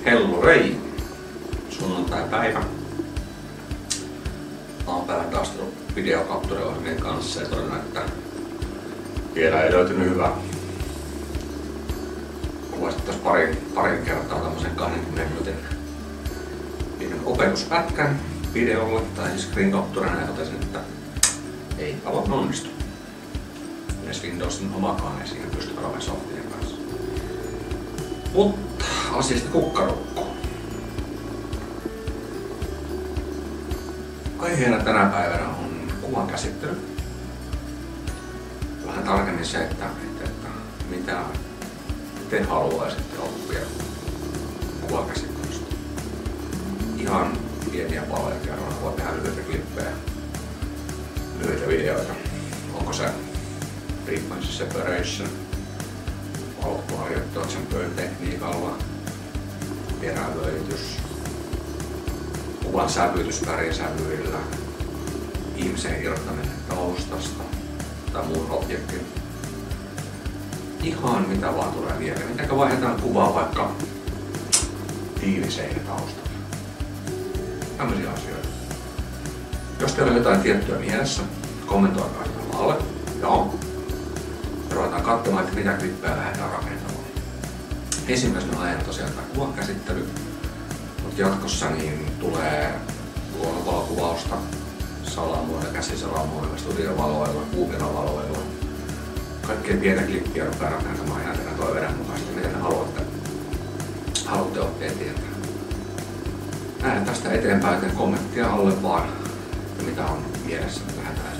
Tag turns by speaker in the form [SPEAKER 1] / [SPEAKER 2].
[SPEAKER 1] Hellurei! Sunnuntai-päivä. Aamupäivän taas tullut videokaptureohjelmien kanssa ja todennut, että vielä ei löytynyt hyvää. Kuvasin taas parin kertaa tämmösen 20 minuutin opetuspätkän videolle tai screen capturena ja totesin, että ei aivan onnistu. Edes Windowsin omakaan ei siihen pysty pelaamaan softien kanssa. Mutta asiasta kukkarukko. Aiheena tänä päivänä on kuvan käsittely. Vähän tarkemmin se, että mitä te haluaisitte oppia kuvan käsittelystä. Ihan pieniä paloja kerralla, voi tehdä lyhyitä klippejä, lyhyitä videoita. Onko se frequency separation, valokuvaharjoittelut sen pöytekniikalla, erävöitys, kuvan sävytys värisävyillä, ihmisen irrottaminen taustasta tai muun objektin. Ihan mitä vaan tulee mieleen. Mitenkä vaihdetaan kuvaa vaikka tiiliseinä taustalla. Tämmöisiä asioita. Jos teillä on jotain tiettyä mielessä, kommentoikaa sitä alle. Joo. Ja ruvetaan katsomaan, että mitä klippejä lähdetään rakentamaan. Ensimmäisenä aiheena tosiaan tämä kuvan käsittely. Mutta jatkossa niin tulee luonnonvalokuvausta salamuilla, käsisalamuilla, studiovaloilla, kuumilla valoilla. Kaikkea pientä klippiä rupeaa rakentamaan ja teidän toiveiden mukaisesti, mitä te haluatte oppia tietää. Näin tästä eteenpäin, kommenttia alle vaan, että mitä on mielessä, että lähdetään